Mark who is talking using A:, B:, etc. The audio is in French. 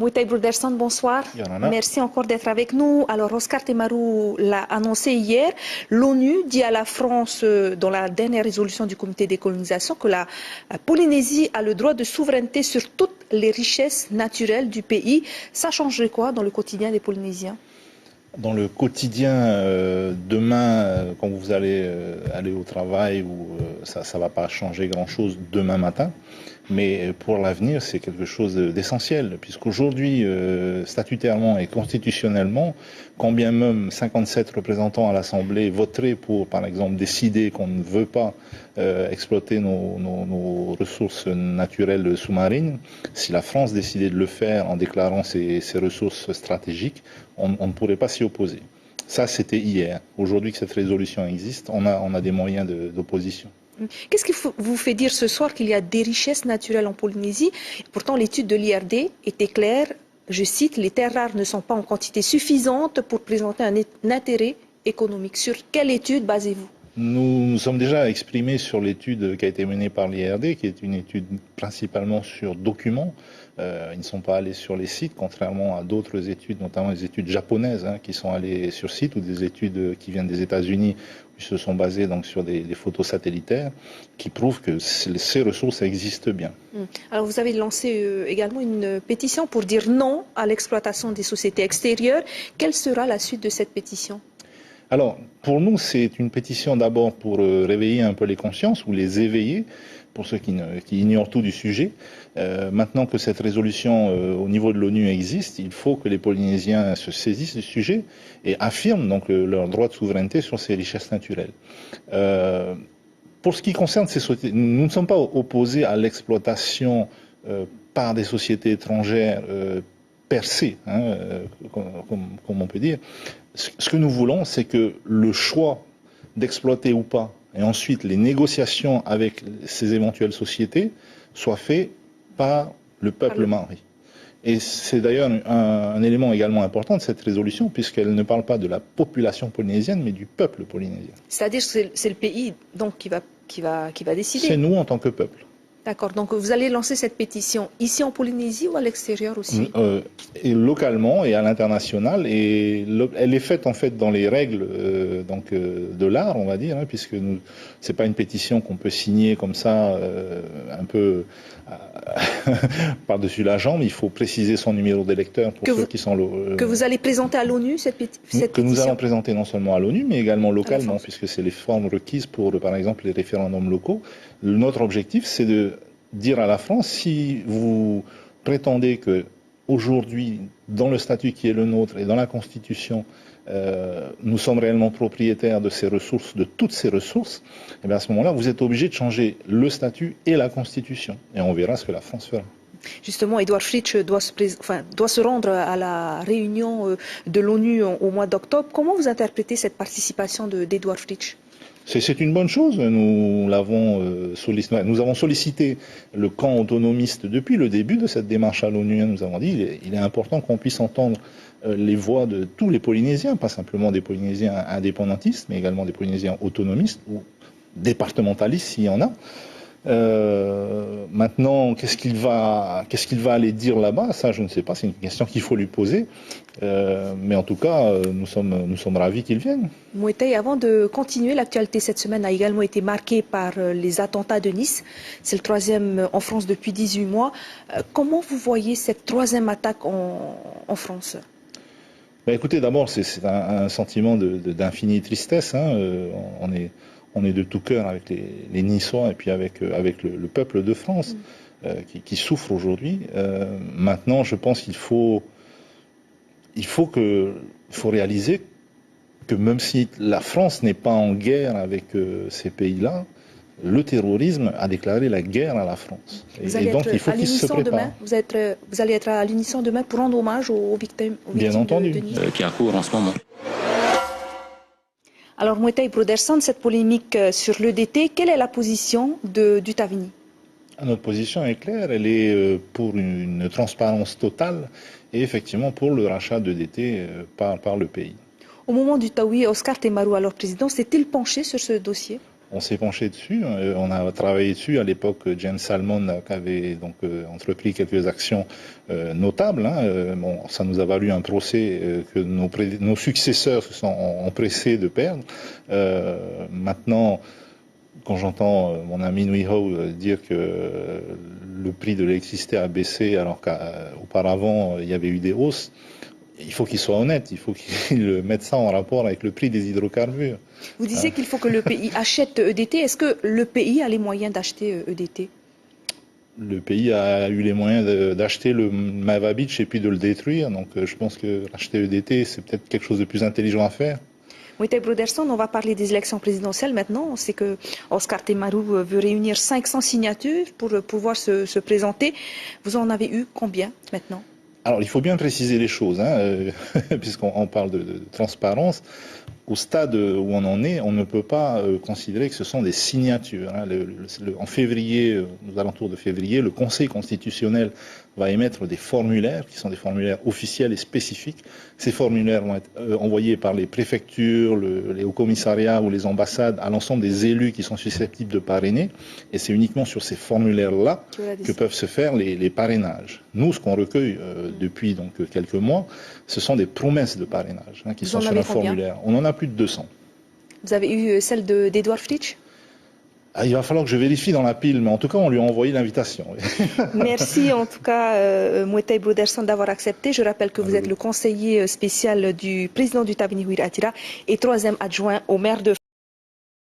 A: Mouitaï Bruderson, bonsoir. Merci encore d'être avec nous. Alors, Oscar Temarou l'a annoncé hier. L'ONU dit à la France, dans la dernière résolution du comité décolonisation, que la Polynésie a le droit de souveraineté sur toutes les richesses naturelles du pays. Ça changerait quoi dans le quotidien des Polynésiens?
B: Dans le quotidien, demain, quand vous allez aller au travail, ça ne va pas changer grand-chose demain matin. Mais pour l'avenir, c'est quelque chose d'essentiel, puisqu'aujourd'hui, statutairement et constitutionnellement, quand bien même 57 représentants à l'Assemblée voteraient pour, par exemple, décider qu'on ne veut pas exploiter nos ressources naturelles sous-marines, si la France décidait de le faire en déclarant ses ressources stratégiques, on ne pourrait pas s'y opposer. Ça, c'était hier. Aujourd'hui que cette résolution existe, on a des moyens d'opposition.
A: Qu'est-ce qui vous fait dire ce soir qu'il y a des richesses naturelles en Polynésie? Pourtant, l'étude de l'IRD était claire. Je cite, les terres rares ne sont pas en quantité suffisante pour présenter un intérêt économique. Sur quelle étude basez-vous?
B: Nous nous sommes déjà exprimés sur l'étude qui a été menée par l'IRD, qui est une étude principalement sur documents. Ils ne sont pas allés sur les sites, contrairement à d'autres études, notamment les études japonaises, qui sont allées sur site, ou des études qui viennent des États-Unis, qui se sont basées donc sur des photos satellitaires, qui prouvent que ces ressources existent bien.
A: Alors vous avez lancé également une pétition pour dire non à l'exploitation des sociétés extérieures. Quelle sera la suite de cette pétition?
B: Alors, pour nous, c'est une pétition d'abord pour réveiller un peu les consciences, ou les éveiller, pour ceux qui ignorent tout du sujet. Maintenant que cette résolution au niveau de l'ONU existe, il faut que les Polynésiens se saisissent du sujet et affirment donc leur droit de souveraineté sur ces richesses naturelles. Pour ce qui concerne ces sociétés, nous ne sommes pas opposés à l'exploitation par des sociétés étrangères percées, comme on peut dire. Ce que nous voulons, c'est que le choix d'exploiter ou pas, et ensuite les négociations avec ces éventuelles sociétés, soient faits par le peuple maori. Et c'est d'ailleurs un élément également important de cette résolution, puisqu'elle ne parle pas de la population polynésienne, mais du peuple polynésien.
A: C'est-à-dire que c'est le pays donc, qui va décider?
B: C'est nous en tant que peuple.
A: D'accord, donc vous allez lancer cette pétition ici en Polynésie ou à l'extérieur aussi?
B: Et localement et à l'international, et elle est faite en fait dans les règles de l'art, on va dire, puisque c'est pas une pétition qu'on peut signer comme ça, un peu par-dessus la jambe. Il faut préciser son numéro d'électeur pour ceux qui sont
A: que vous allez présenter à l'ONU cette pétition?
B: Que nous allons présenter non seulement à l'ONU, mais également localement, puisque c'est les formes requises pour, par exemple, les référendums locaux. Notre objectif, c'est de dire à la France, si vous prétendez que aujourd'hui, dans le statut qui est le nôtre et dans la Constitution, nous sommes réellement propriétaires de ces ressources, de toutes ces ressources, et bien à ce moment-là, vous êtes obligé de changer le statut et la Constitution. Et on verra ce que la France fera.
A: Justement, Edouard Fritch doit se rendre à la réunion de l'ONU au mois d'octobre. Comment vous interprétez cette participation d'Edouard Fritch?
B: C'est une bonne chose. Nous avons sollicité le camp autonomiste depuis le début de cette démarche à l'ONU. Nous avons dit qu'il est important qu'on puisse entendre les voix de tous les Polynésiens, pas simplement des Polynésiens indépendantistes, mais également des Polynésiens autonomistes ou départementalistes s'il y en a. Maintenant, qu'est-ce qu'il va aller dire là-bas? Ça, je ne sais pas. C'est une question qu'il faut lui poser. Mais en tout cas, nous sommes ravis qu'il vienne.
A: Mouitaï, avant de continuer, l'actualité cette semaine a également été marquée par les attentats de Nice. C'est le troisième en France depuis 18 mois. Comment vous voyez cette troisième attaque en France?
B: Écoutez, d'abord, c'est un sentiment d'infinie tristesse. On est de tout cœur avec les Niçois et puis avec le peuple de France qui souffre aujourd'hui. Maintenant, je pense qu'il faut réaliser que même si la France n'est pas en guerre avec ces pays-là, le terrorisme a déclaré la guerre à la France. Et donc il faut qu'il se prépare.
A: Vous allez être à l'unisson demain pour rendre hommage aux victimes
B: Bien entendu.
A: de Nice.
C: Qui a cours en ce moment.
A: Alors, Mouitaï Bruderson, cette polémique sur l'EDT, quelle est la position du Tavini?
B: Notre position est claire, elle est pour une transparence totale et effectivement pour le rachat d'EDT par le pays.
A: Au moment du Taoui, Oscar Temarou, alors président, s'est-il penché sur ce dossier?
B: On s'est penché dessus, on a travaillé dessus. À l'époque, James Salmon avait donc entrepris quelques actions notables. Bon, ça nous a valu un procès que nos successeurs se sont empressés de perdre. Maintenant, quand j'entends mon ami Nui Ho dire que le prix de l'électricité a baissé alors qu'auparavant il y avait eu des hausses, il faut qu'il soit honnête, il faut qu'il mette ça en rapport avec le prix des hydrocarbures.
A: Vous disiez qu'il faut que le pays achète EDT. Est-ce que le pays a les moyens d'acheter EDT?
B: Le pays a eu les moyens d'acheter le Mava Beach et puis de le détruire. Donc je pense que acheter EDT, c'est peut-être quelque chose de plus intelligent à faire.
A: Moitaï Broderson, on va parler des élections présidentielles maintenant. On sait que Oscar Temaru veut réunir 500 signatures pour pouvoir se présenter. Vous en avez eu combien maintenant?
B: Alors, il faut bien préciser les choses, puisqu'on parle de transparence. Au stade où on en est, on ne peut pas considérer que ce sont des signatures. En février, aux alentours de février, le Conseil constitutionnel va émettre des formulaires, qui sont des formulaires officiels et spécifiques. Ces formulaires vont être envoyés par les préfectures, les hauts commissariats ou les ambassades à l'ensemble des élus qui sont susceptibles de parrainer. Et c'est uniquement sur ces formulaires-là que peuvent se faire les parrainages. Nous, ce qu'on recueille depuis donc quelques mois, ce sont des promesses de parrainage qui sont sur un formulaire. On en a plus de 200.
A: Vous avez eu celle d'Edouard Fritsch?
B: Il va falloir que je vérifie dans la pile, mais en tout cas, on lui a envoyé l'invitation.
A: Merci en tout cas, Moitaï Broderson, d'avoir accepté. Je rappelle que vous êtes le conseiller spécial du président du Tabini Huir Attira et troisième adjoint au maire de